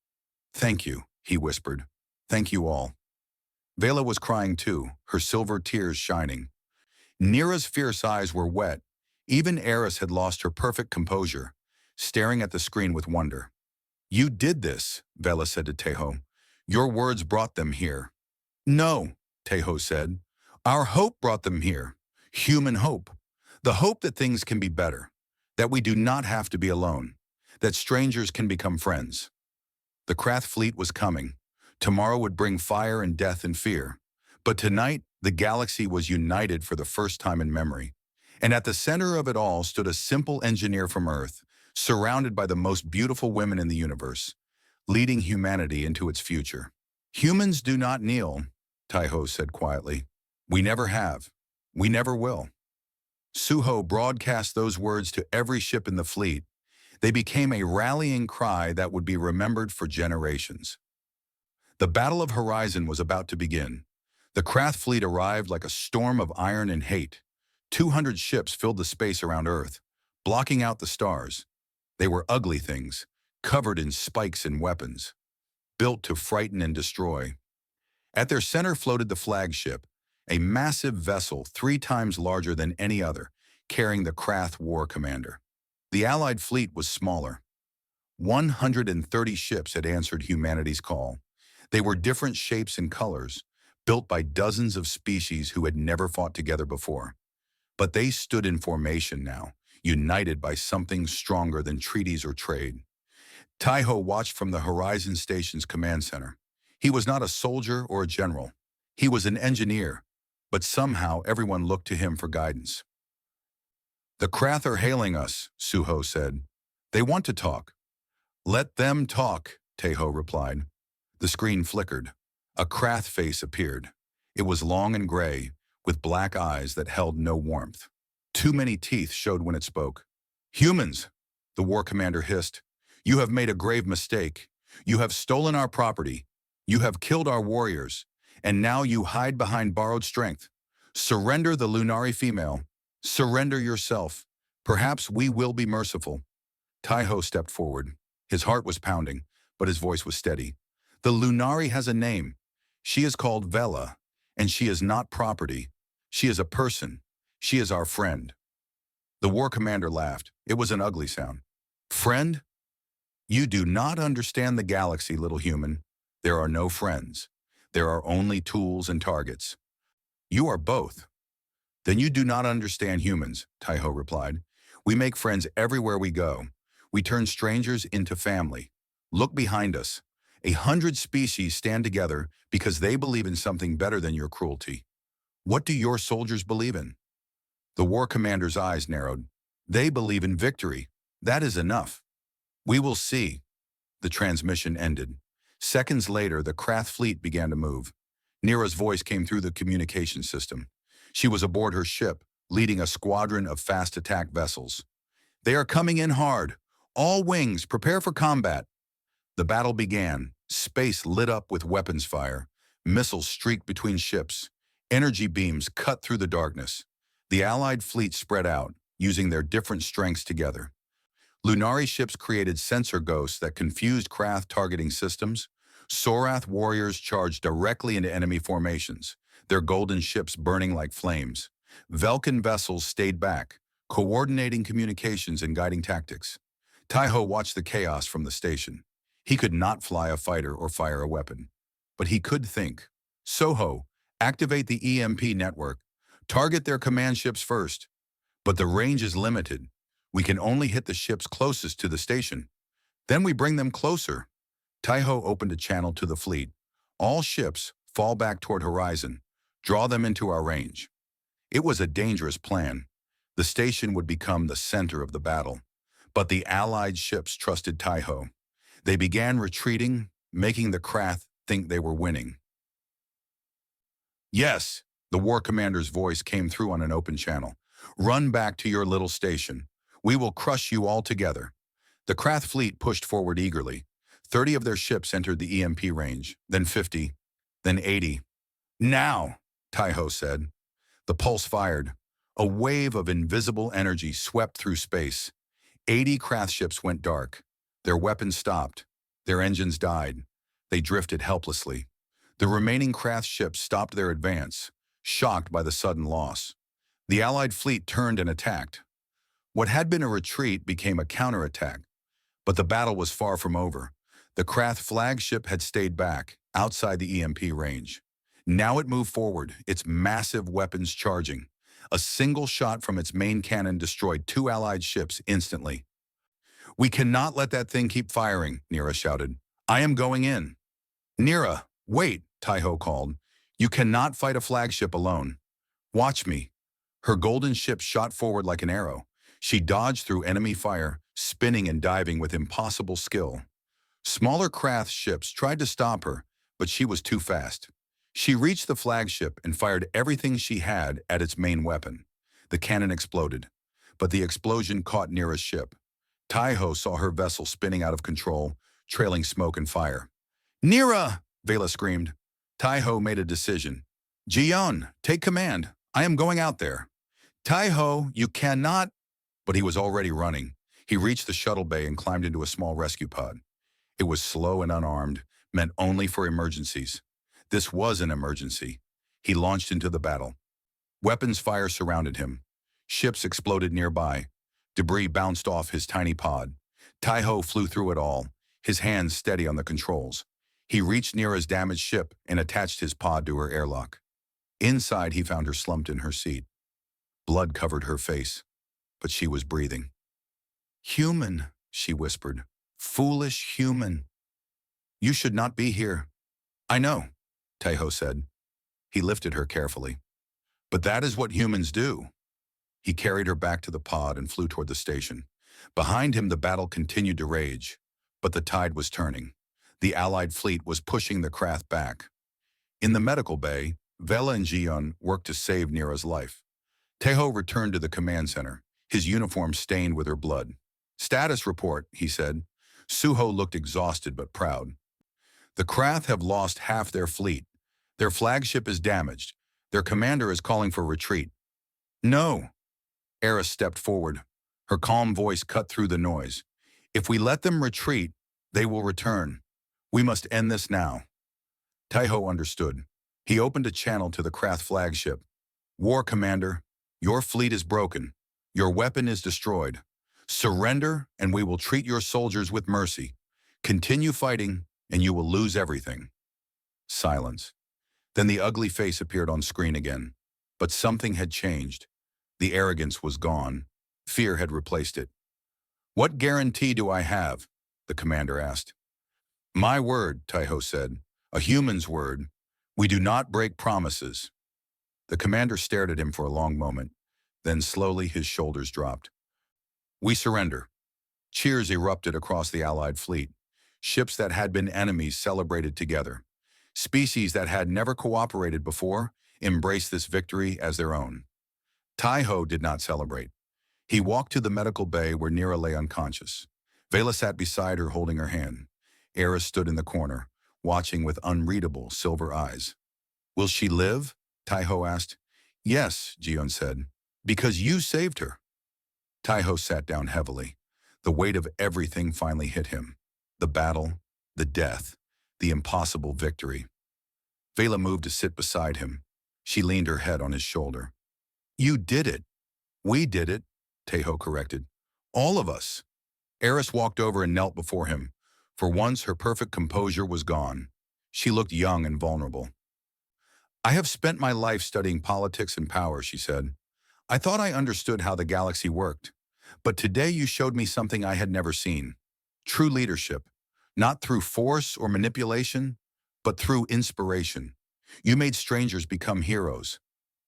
Thank you, he whispered. Thank you all. Vela was crying too, her silver tears shining. Nira's fierce eyes were wet. Even Eris had lost her perfect composure, staring at the screen with wonder. You did this, Vela said to Taiho. Your words brought them here. No, Taiho said. Our hope brought them here. Human hope. The hope that things can be better. That we do not have to be alone. That strangers can become friends. The Krath fleet was coming. Tomorrow would bring fire and death and fear. But tonight, the galaxy was united for the first time in memory. And at the center of it all stood a simple engineer from Earth, surrounded by the most beautiful women in the universe, leading humanity into its future. Humans do not kneel, Taiho said quietly. We never have. We never will. Suho broadcast those words to every ship in the fleet. They became a rallying cry that would be remembered for generations. The Battle of Horizon was about to begin. The Krath fleet arrived like a storm of iron and hate. 200 ships filled the space around Earth, blocking out the stars. They were ugly things, covered in spikes and weapons, built to frighten and destroy. At their center floated the flagship, a massive vessel 3 times larger than any other, carrying the Krath war commander. The Allied fleet was smaller. 130 ships had answered humanity's call. They were different shapes and colors, built by dozens of species who had never fought together before. But they stood in formation now, united by something stronger than treaties or trade. Taiho watched from the Horizon Station's command center. He was not a soldier or a general. He was an engineer, but somehow everyone looked to him for guidance. The Krath are hailing us, Suho said. They want to talk. Let them talk, Taiho replied. The screen flickered. A Krath face appeared. It was long and gray, with black eyes that held no warmth. Too many teeth showed when it spoke. Humans, the war commander hissed. You have made a grave mistake. You have stolen our property. You have killed our warriors. And now you hide behind borrowed strength. Surrender the Lunari female. Surrender yourself. Perhaps we will be merciful. Taiho stepped forward. His heart was pounding, but his voice was steady. The Lunari has a name. She is called Vela, and she is not property. She is a person. She is our friend. The war commander laughed. It was an ugly sound. Friend? You do not understand the galaxy, little human. There are no friends. There are only tools and targets. You are both. Then you do not understand humans, Taiho replied. We make friends everywhere we go. We turn strangers into family. Look behind us. 100 species stand together because they believe in something better than your cruelty. What do your soldiers believe in? The war commander's eyes narrowed. They believe in victory. That is enough. We will see. The transmission ended. Seconds later, the Krath fleet began to move. Nira's voice came through the communication system. She was aboard her ship, leading a squadron of fast attack vessels. They are coming in hard. All wings, prepare for combat. The battle began. Space lit up with weapons fire. Missiles streaked between ships. Energy beams cut through the darkness. The Allied fleet spread out, using their different strengths together. Lunari ships created sensor ghosts that confused Krath targeting systems. Sorath warriors charged directly into enemy formations, their golden ships burning like flames. Velkin vessels stayed back, coordinating communications and guiding tactics. Taiho watched the chaos from the station. He could not fly a fighter or fire a weapon, but he could think. Soho, activate the EMP network. Target their command ships first. But the range is limited. We can only hit the ships closest to the station. Then we bring them closer. Taiho opened a channel to the fleet. All ships fall back toward horizon. Draw them into our range. It was a dangerous plan. The station would become the center of the battle. But the Allied ships trusted Taiho. They began retreating, making the Krath think they were winning. Yes, the war commander's voice came through on an open channel. Run back to your little station. We will crush you all together. The Krath fleet pushed forward eagerly. 30 of their ships entered the EMP range, then 50, then 80. Now, Taiho said. The pulse fired. A wave of invisible energy swept through space. 80 Krath ships went dark. Their weapons stopped. Their engines died. They drifted helplessly. The remaining Krath ships stopped their advance, shocked by the sudden loss. The Allied fleet turned and attacked. What had been a retreat became a counterattack. But the battle was far from over. The Krath flagship had stayed back, outside the EMP range. Now it moved forward, its massive weapons charging. A single shot from its main cannon destroyed 2 Allied ships instantly. We cannot let that thing keep firing, Nira shouted. I am going in. Nira, wait, Taiho called. You cannot fight a flagship alone. Watch me. Her golden ship shot forward like an arrow. She dodged through enemy fire, spinning and diving with impossible skill. Smaller Krath ships tried to stop her, but she was too fast. She reached the flagship and fired everything she had at its main weapon. The cannon exploded, but the explosion caught Nira's ship. Taiho saw her vessel spinning out of control, trailing smoke and fire. Nira! Vela screamed. Taiho made a decision. Jion, take command. I am going out there. Taiho, you cannot... But he was already running. He reached the shuttle bay and climbed into a small rescue pod. It was slow and unarmed, meant only for emergencies. This was an emergency. He launched into the battle. Weapons fire surrounded him. Ships exploded nearby. Debris bounced off his tiny pod. Taiho flew through it all, his hands steady on the controls. He reached Nira's damaged ship and attached his pod to her airlock. Inside, he found her slumped in her seat. Blood covered her face, but she was breathing. Human, she whispered. Foolish human. You should not be here. I know, Taiho said. He lifted her carefully. But that is what humans do. He carried her back to the pod and flew toward the station. Behind him, the battle continued to rage, but the tide was turning. The Allied fleet was pushing the Krath back. In the medical bay, Vela and Jion worked to save Nira's life. Taiho returned to the command center, his uniform stained with her blood. Status report, he said. Suho looked exhausted but proud. The Krath have lost half their fleet. Their flagship is damaged. Their commander is calling for retreat. No. Eris stepped forward. Her calm voice cut through the noise. If we let them retreat, they will return. We must end this now. Taiho understood. He opened a channel to the Krath flagship. War Commander, your fleet is broken. Your weapon is destroyed. Surrender, and we will treat your soldiers with mercy. Continue fighting, and you will lose everything. Silence. Then the ugly face appeared on screen again. But something had changed. The arrogance was gone. Fear had replaced it. "What guarantee do I have?" the commander asked. "My word," Taiho said. "A human's word. We do not break promises." The commander stared at him for a long moment. Then slowly his shoulders dropped. "We surrender." Cheers erupted across the Allied fleet. Ships that had been enemies celebrated together. Species that had never cooperated before embraced this victory as their own. Taiho did not celebrate. He walked to the medical bay where Nira lay unconscious. Vela sat beside her holding her hand. Eris stood in the corner, watching with unreadable silver eyes. "Will she live?" Taiho asked. "Yes," Jion said, "because you saved her." Taiho sat down heavily. The weight of everything finally hit him. The battle, the death, the impossible victory. Vela moved to sit beside him. She leaned her head on his shoulder. "You did it." "We did it," Taiho corrected. "All of us." Eris walked over and knelt before him. For once, her perfect composure was gone. She looked young and vulnerable. "I have spent my life studying politics and power," she said. "I thought I understood how the galaxy worked. But today you showed me something I had never seen. True leadership, not through force or manipulation, but through inspiration. You made strangers become heroes."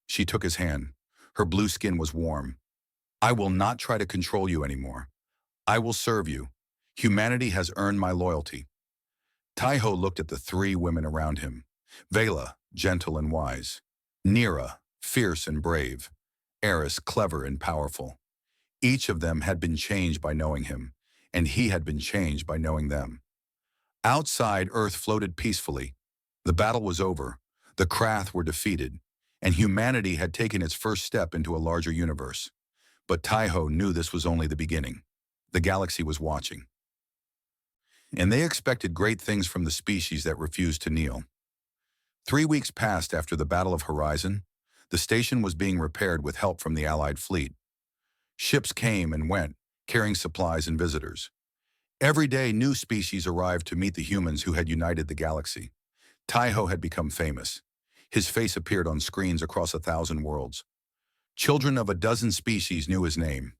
She took his hand. Her blue skin was warm. "I will not try to control you anymore. I will serve you. Humanity has earned my loyalty." Taiho looked at the three women around him. Vela, gentle and wise. Nira, fierce and brave. Eris, clever and powerful. Each of them had been changed by knowing him, and he had been changed by knowing them. Outside, Earth floated peacefully. The battle was over, the Krath were defeated, and humanity had taken its first step into a larger universe. But Taiho knew this was only the beginning. The galaxy was watching. And they expected great things from the species that refused to kneel. 3 weeks passed after the Battle of Horizon. The station was being repaired with help from the Allied fleet. Ships came and went, carrying supplies and visitors. Every day, new species arrived to meet the humans who had united the galaxy. Taiho had become famous. His face appeared on screens across 1,000 worlds. Children of a dozen species knew his name.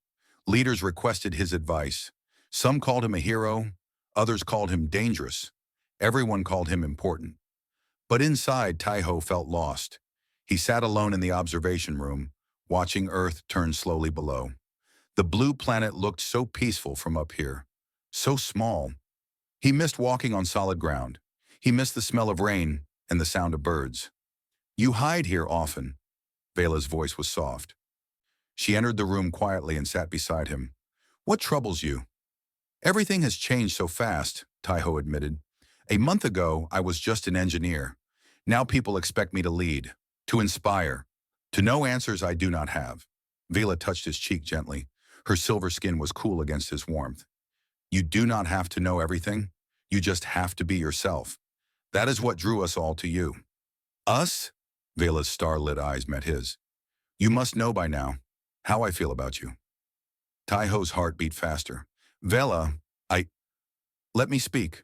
Leaders requested his advice. Some called him a hero, others called him dangerous. Everyone called him important. But inside, Taiho felt lost. He sat alone in the observation room, watching Earth turn slowly below. The blue planet looked so peaceful from up here, so small. He missed walking on solid ground. He missed the smell of rain and the sound of birds. "You hide here often." Vela's voice was soft. She entered the room quietly and sat beside him. "What troubles you?" "Everything has changed so fast," Taiho admitted. "A month ago, I was just an engineer. Now people expect me to lead, to inspire, to know answers I do not have." Vela touched his cheek gently. Her silver skin was cool against his warmth. "You do not have to know everything. You just have to be yourself. That is what drew us all to you." "Us?" Vela's star-lit eyes met his. "You must know by now how I feel about you." Taiho's heart beat faster. "Vela, let me speak."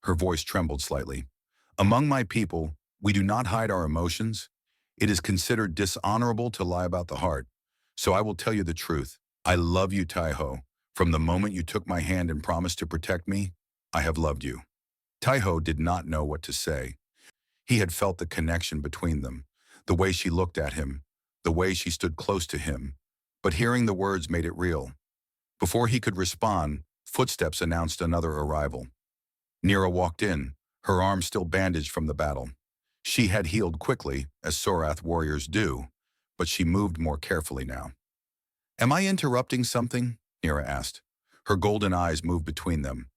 Her voice trembled slightly. "Among my people, we do not hide our emotions. It is considered dishonorable to lie about the heart. So I will tell you the truth. I love you, Taiho. From the moment you took my hand and promised to protect me, I have loved you." Taiho did not know what to say. He had felt the connection between them, the way she looked at him, the way she stood close to him. But hearing the words made it real. Before he could respond, footsteps announced another arrival. Nira walked in, her arm still bandaged from the battle. She had healed quickly, as Sorath warriors do, but she moved more carefully now. "Am I interrupting something?" Nira asked. Her golden eyes moved between them.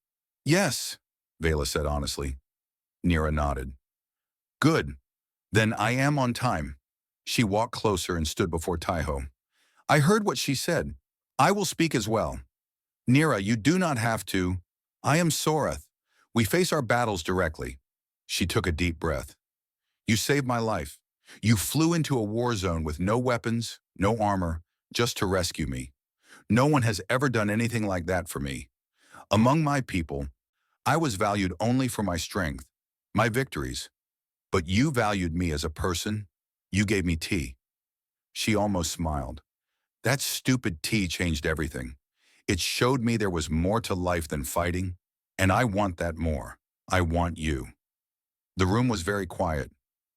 "Yes," Vela said honestly. Nira nodded. "Good. Then I am on time." She walked closer and stood before Taiho. "I heard what she said. I will speak as well. Nira, you do not have to. I am Sorath. We face our battles directly." She took a deep breath. "You saved my life. You flew into a war zone with no weapons, no armor, just to rescue me. No one has ever done anything like that for me. Among my people, I was valued only for my strength, my victories. But you valued me as a person. You gave me tea. She almost smiled. That stupid tea changed everything. It showed me there was more to life than fighting, and I want that more. I want you. The room was very quiet.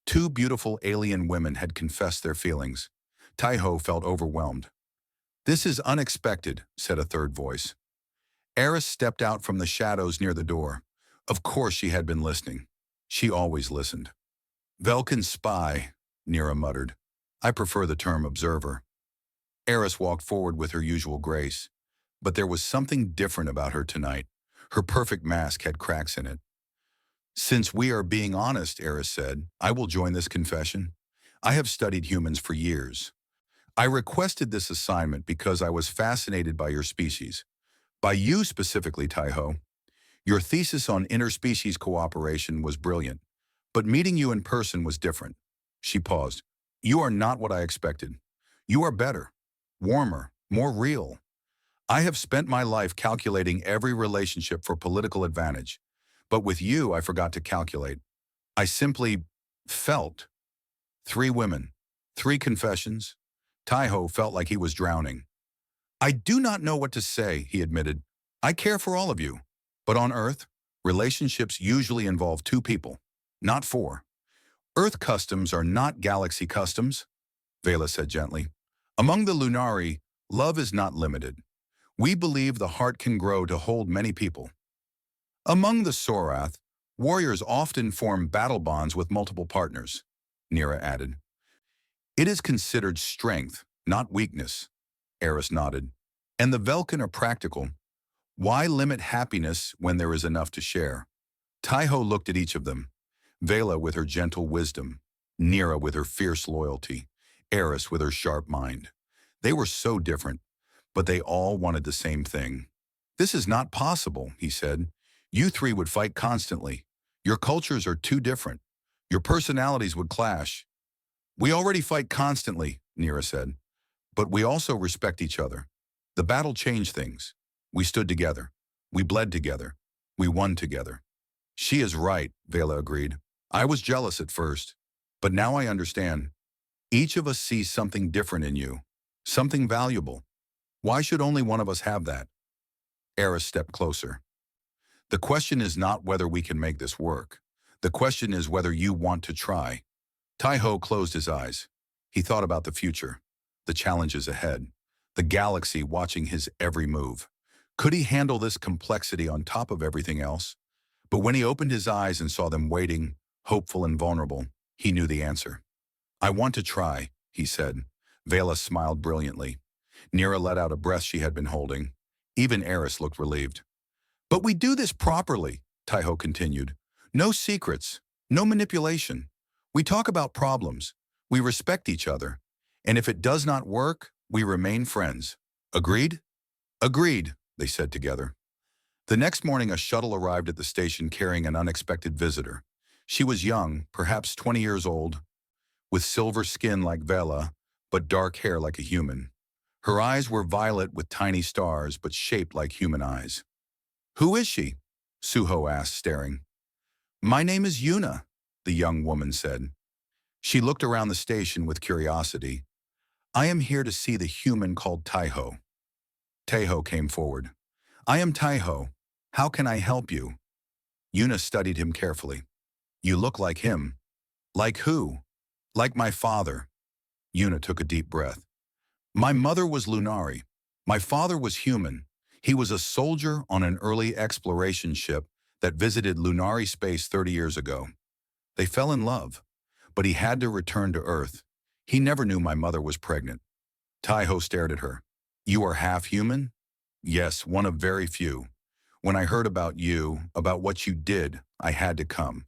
Two beautiful alien women had confessed their feelings. Taiho felt overwhelmed. This is unexpected, said a third voice. Eris stepped out from the shadows near the door. Of course she had been listening. She always listened. Velkin spy, Nira muttered. I prefer the term observer. Eris walked forward with her usual grace. But there was something different about her tonight. Her perfect mask had cracks in it. Since we are being honest, Eris said, I will join this confession. I have studied humans for years. I requested this assignment because I was fascinated by your species. By you specifically, Taiho. Your thesis on interspecies cooperation was brilliant, but meeting you in person was different. She paused. You are not what I expected. You are better, warmer, more real. I have spent my life calculating every relationship for political advantage, but with you I forgot to calculate. I simply felt. 3 women, 3 confessions. Taiho felt like he was drowning. I do not know what to say, he admitted. I care for all of you. But on Earth, relationships usually involve 2 people, not 4. Earth customs are not galaxy customs, Vela said gently. Among the Lunari, love is not limited. We believe the heart can grow to hold many people. Among the Sorath, warriors often form battle bonds with multiple partners, Nira added. It is considered strength, not weakness, Eris nodded. And the Velkin are practical. Why limit happiness when there is enough to share? Taiho looked at each of them. Vela with her gentle wisdom, Nira with her fierce loyalty, Eris with her sharp mind. They were so different, but they all wanted the same thing. This is not possible, he said. You 3 would fight constantly. Your cultures are too different. Your personalities would clash. We already fight constantly, Nira said. But we also respect each other. The battle changed things. We stood together. We bled together. We won together. She is right, Vela agreed. I was jealous at first, but now I understand. Each of us sees something different in you, something valuable. Why should only one of us have that? Eris stepped closer. The question is not whether we can make this work. The question is whether you want to try. Taiho closed his eyes. He thought about the future, the challenges ahead, the galaxy watching his every move. Could he handle this complexity on top of everything else? But when he opened his eyes and saw them waiting, hopeful and vulnerable, he knew the answer. I want to try, he said. Vela smiled brilliantly. Nira let out a breath she had been holding. Even Eris looked relieved. But we do this properly, Taiho continued. No secrets, no manipulation. We talk about problems. We respect each other. And if it does not work, we remain friends. Agreed? Agreed, they said together. The next morning, a shuttle arrived at the station carrying an unexpected visitor. She was young, perhaps 20 years old, with silver skin like Vela, but dark hair like a human. Her eyes were violet with tiny stars, but shaped like human eyes. Who is she? Suho asked, staring. My name is Yuna, the young woman said. She looked around the station with curiosity. I am here to see the human called Taiho. Taiho came forward. I am Taiho. How can I help you? Yuna studied him carefully. You look like him. Like who? Like my father. Yuna took a deep breath. My mother was Lunari. My father was human. He was a soldier on an early exploration ship that visited Lunari space 30 years ago. They fell in love, but he had to return to Earth. He never knew my mother was pregnant. Taiho stared at her. You are half human? Yes, one of very few. When I heard about you, about what you did, I had to come.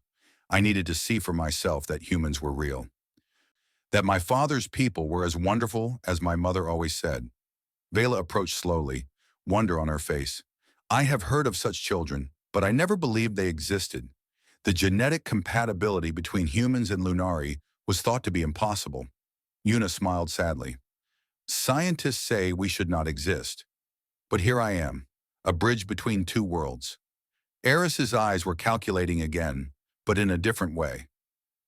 I needed to see for myself that humans were real. That my father's people were as wonderful as my mother always said. Vela approached slowly, wonder on her face. I have heard of such children, but I never believed they existed. The genetic compatibility between humans and Lunari was thought to be impossible. Yuna smiled sadly. Scientists say we should not exist. But here I am, a bridge between 2 worlds. Eris's eyes were calculating again, but in a different way.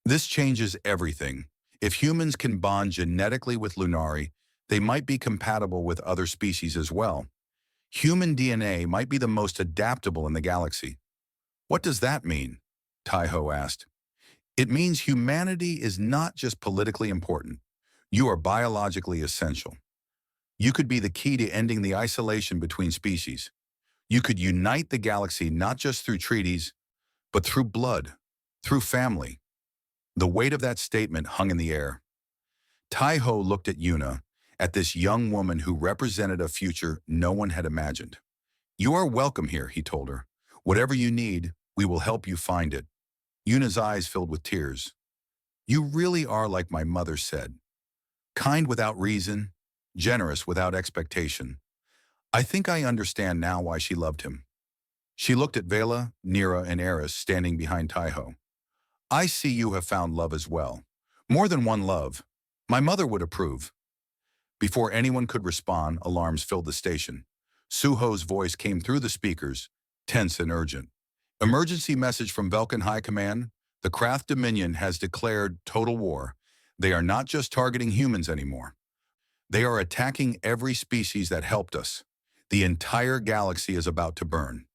This changes everything. If humans can bond genetically with Lunari, they might be compatible with other species as well. Human DNA might be the most adaptable in the galaxy. What does that mean? Taiho asked. It means humanity is not just politically important. You are biologically essential. You could be the key to ending the isolation between species. You could unite the galaxy not just through treaties, but through blood, through family. The weight of that statement hung in the air. Taiho looked at Yuna, at this young woman who represented a future no one had imagined. You are welcome here, he told her. Whatever you need, we will help you find it. Yuna's eyes filled with tears. You really are like my mother said. Kind without reason, generous without expectation. I think I understand now why she loved him. She looked at Vela, Nira, and Eris standing behind Taiho. I see you have found love as well. More than one love. My mother would approve. Before anyone could respond, alarms filled the station. Suho's voice came through the speakers, tense and urgent. Emergency message from Velkan High Command. The Krath Dominion has declared total war. They are not just targeting humans anymore. They are attacking every species that helped us. The entire galaxy is about to burn.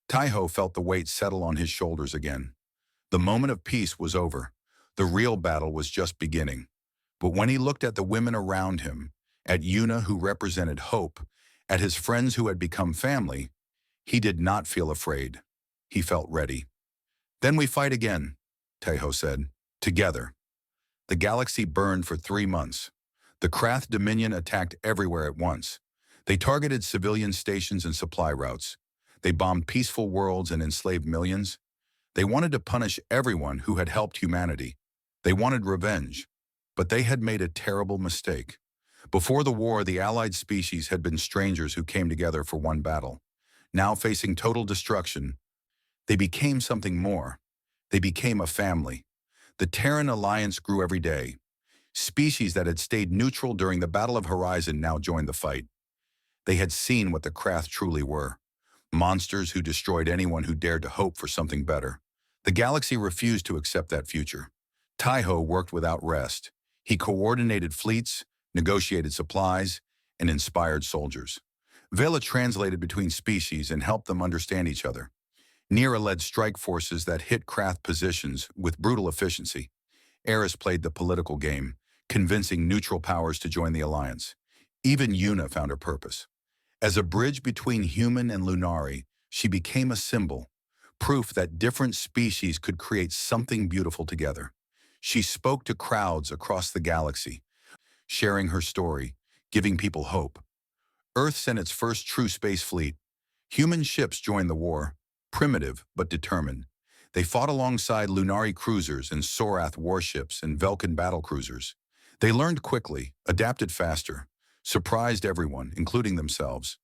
Taiho felt the weight settle on his shoulders again. The moment of peace was over. The real battle was just beginning. But when he looked at the women around him, at Yuna who represented hope, at his friends who had become family, he did not feel afraid. He felt ready. Then we fight again, Taiho said, together. The galaxy burned for 3 months. The Krath Dominion attacked everywhere at once. They targeted civilian stations and supply routes. They bombed peaceful worlds and enslaved millions. They wanted to punish everyone who had helped humanity. They wanted revenge. But they had made a terrible mistake. Before the war, the allied species had been strangers who came together for one battle. Now facing total destruction, they became something more. They became a family. The Terran alliance grew every day. Species that had stayed neutral during the Battle of Horizon now joined the fight. They had seen what the Krath truly were. Monsters who destroyed anyone who dared to hope for something better. The galaxy refused to accept that future. Taiho worked without rest. He coordinated fleets, negotiated supplies, and inspired soldiers. Vela translated between species and helped them understand each other. Nira led strike forces that hit Krath positions with brutal efficiency. Eris played the political game, convincing neutral powers to join the alliance. Even Yuna found her purpose. As a bridge between human and Lunari, she became a symbol, proof that different species could create something beautiful together. She spoke to crowds across the galaxy, sharing her story, giving people hope. Earth sent its first true space fleet. Human ships joined the war, primitive but determined. They fought alongside Lunari cruisers and Sorath warships and Velkan battlecruisers. They learned quickly, adapted faster, surprised everyone, including themselves.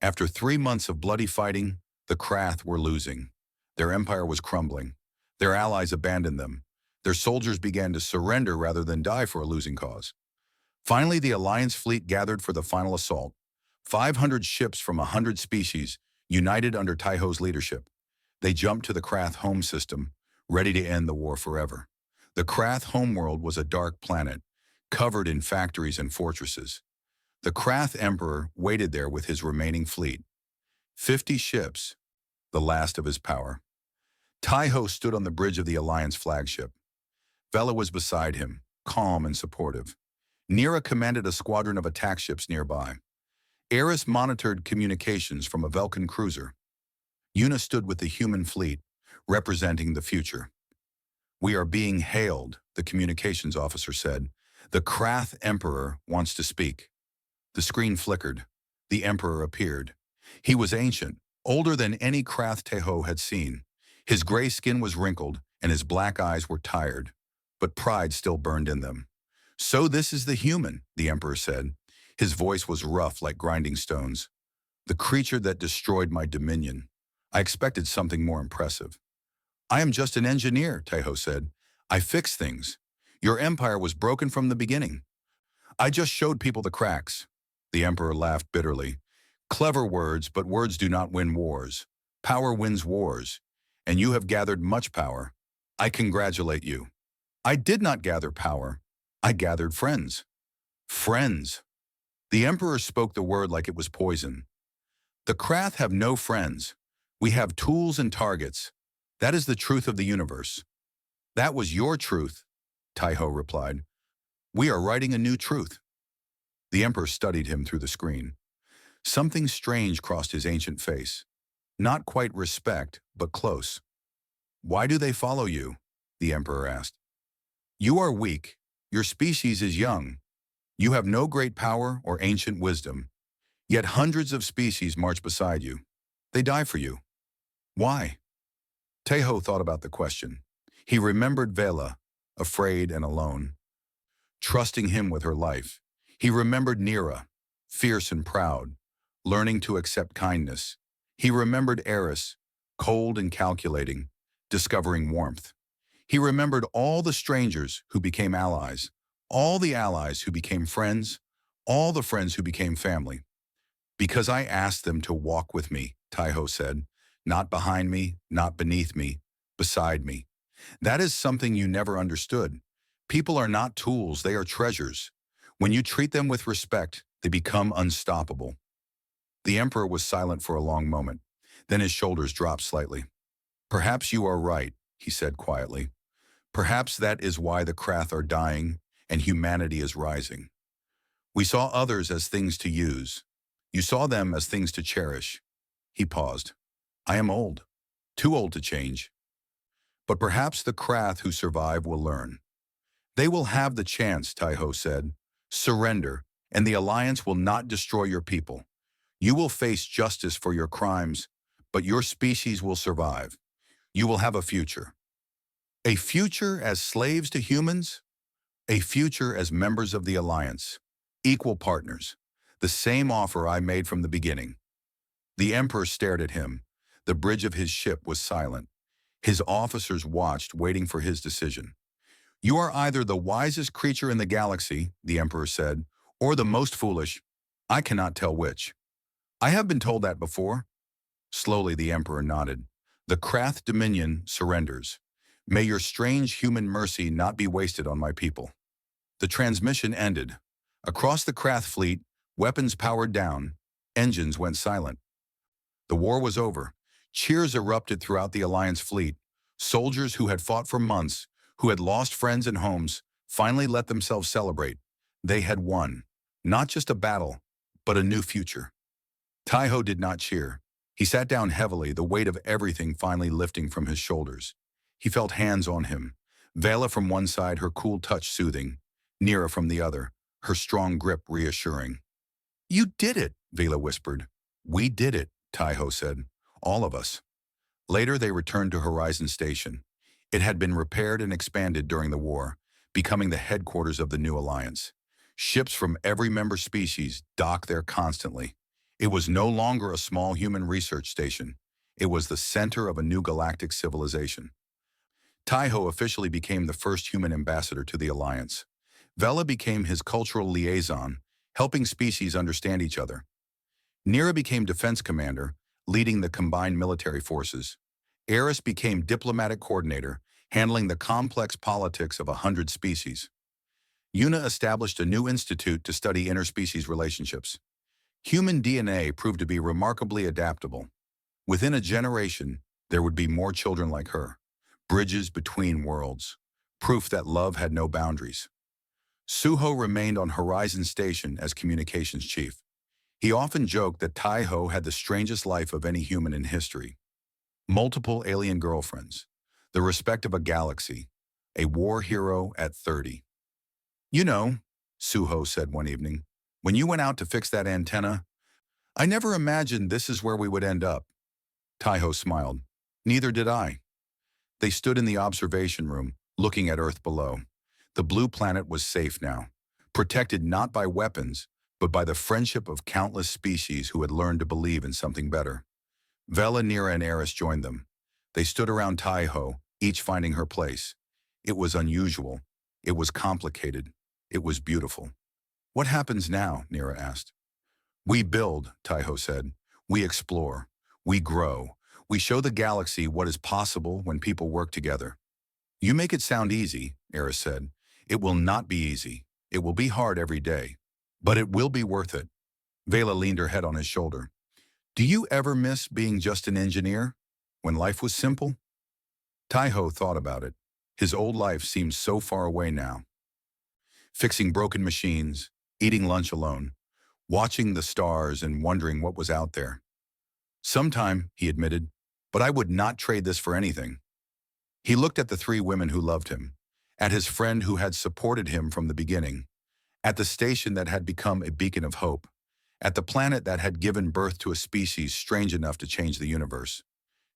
After 3 months of bloody fighting, the Krath were losing. Their empire was crumbling. Their allies abandoned them. Their soldiers began to surrender rather than die for a losing cause. Finally, the Alliance fleet gathered for the final assault. 500 ships from 100 species, united under Taiho's leadership. They jumped to the Krath home system, ready to end the war forever. The Krath homeworld was a dark planet, covered in factories and fortresses. The Krath Emperor waited there with his remaining fleet. 50 ships, the last of his power. Taiho stood on the bridge of the Alliance flagship. Vela was beside him, calm and supportive. Nira commanded a squadron of attack ships nearby. Eris monitored communications from a Velkan cruiser. Yuna stood with the human fleet, representing the future. We are being hailed, the communications officer said. The Krath Emperor wants to speak. The screen flickered. The Emperor appeared. He was ancient, older than any Krath Taiho had seen. His gray skin was wrinkled, and his black eyes were tired, but pride still burned in them. So this is the human, the Emperor said. His voice was rough like grinding stones. The creature that destroyed my dominion. I expected something more impressive. I am just an engineer, Taiho said. I fix things. Your empire was broken from the beginning. I just showed people the cracks. The Emperor laughed bitterly. Clever words, but words do not win wars. Power wins wars. And you have gathered much power. I congratulate you. I did not gather power. I gathered friends. Friends. The Emperor spoke the word like it was poison. The Krath have no friends. We have tools and targets. That is the truth of the universe. That was your truth, Taiho replied. We are writing a new truth. The Emperor studied him through the screen. Something strange crossed his ancient face. Not quite respect, but close. Why do they follow you? The Emperor asked. You are weak. Your species is young. You have no great power or ancient wisdom. Yet hundreds of species march beside you. They die for you. Why? Tejo thought about the question. He remembered Vela, afraid and alone, trusting him with her life. He remembered Nira, fierce and proud, learning to accept kindness. He remembered Eris, cold and calculating, discovering warmth. He remembered all the strangers who became allies, all the allies who became friends, all the friends who became family. Because I asked them to walk with me, Taiho said, not behind me, not beneath me, beside me. That is something you never understood. People are not tools, they are treasures. When you treat them with respect, they become unstoppable. The Emperor was silent for a long moment. Then his shoulders dropped slightly. Perhaps you are right, he said quietly. Perhaps that is why the Krath are dying and humanity is rising. We saw others as things to use. You saw them as things to cherish. He paused. I am old, too old to change. But perhaps the Krath who survive will learn. They will have the chance, Taiho said. Surrender, and the Alliance will not destroy your people. You will face justice for your crimes, but your species will survive. You will have a future. A future as slaves to humans? A future as members of the Alliance. Equal partners. The same offer I made from the beginning. The Emperor stared at him. The bridge of his ship was silent. His officers watched, waiting for his decision. You are either the wisest creature in the galaxy, the Emperor said, or the most foolish. I cannot tell which. I have been told that before. Slowly the Emperor nodded. The Krath Dominion surrenders. May your strange human mercy not be wasted on my people. The transmission ended. Across the Krath fleet, weapons powered down, engines went silent. The war was over. Cheers erupted throughout the Alliance fleet. Soldiers who had fought for months, who had lost friends and homes, finally let themselves celebrate. They had won. Not just a battle, but a new future. Taiho did not cheer. He sat down heavily, the weight of everything finally lifting from his shoulders. He felt hands on him. Vela from one side, her cool touch soothing. Nira from the other, her strong grip reassuring. You did it, Vela whispered. We did it, Taiho said. All of us. Later they returned to Horizon Station. It had been repaired and expanded during the war, becoming the headquarters of the new alliance. Ships from every member species docked there constantly. It was no longer a small human research station. It was the center of a new galactic civilization. Taiho officially became the first human ambassador to the alliance. Vela became his cultural liaison, helping species understand each other. Nira became defense commander, leading the combined military forces. Eris became diplomatic coordinator, handling the complex politics of 100 species. Yuna established a new institute to study interspecies relationships. Human DNA proved to be remarkably adaptable. Within a generation, there would be more children like her. Bridges between worlds. Proof that love had no boundaries. Suho remained on Horizon Station as communications chief. He often joked that Taiho had the strangest life of any human in history. Multiple alien girlfriends. The respect of a galaxy. A war hero at 30. You know, Suho said one evening, when you went out to fix that antenna, I never imagined this is where we would end up. Taiho smiled. Neither did I. They stood in the observation room, looking at Earth below. The blue planet was safe now, protected not by weapons, but by the friendship of countless species who had learned to believe in something better. Vela, Nira, and Eris joined them. They stood around Taiho, each finding her place. It was unusual. It was complicated. It was beautiful. What happens now? Nira asked. We build, Taiho said. We explore. We grow. We show the galaxy what is possible when people work together. You make it sound easy, Eris said. It will not be easy. It will be hard every day. But it will be worth it. Vela leaned her head on his shoulder. Do you ever miss being just an engineer? When life was simple? Taiho thought about it. His old life seemed so far away now. Fixing broken machines, eating lunch alone, watching the stars and wondering what was out there. Sometime, he admitted, but I would not trade this for anything. He looked at the three women who loved him, at his friend who had supported him from the beginning, at the station that had become a beacon of hope, at the planet that had given birth to a species strange enough to change the universe.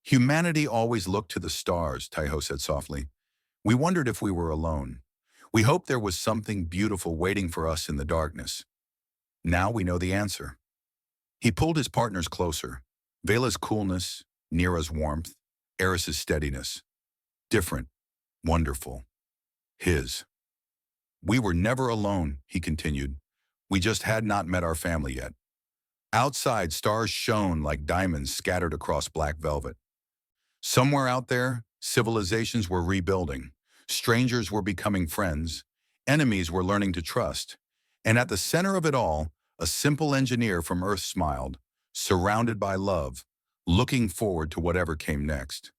Humanity always looked to the stars, Taiho said softly. We wondered if we were alone. We hoped there was something beautiful waiting for us in the darkness. Now we know the answer. He pulled his partners closer. Vela's coolness, Nira's warmth, Eris's steadiness. Different, wonderful. His. We were never alone, he continued. We just had not met our family yet. Outside, stars shone like diamonds scattered across black velvet. Somewhere out there, civilizations were rebuilding. Strangers were becoming friends. Enemies were learning to trust. And at the center of it all, a simple engineer from Earth smiled, surrounded by love, looking forward to whatever came next.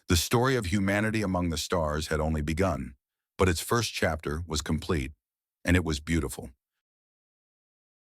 The story of humanity among the stars had only begun, but its first chapter was complete, and it was beautiful.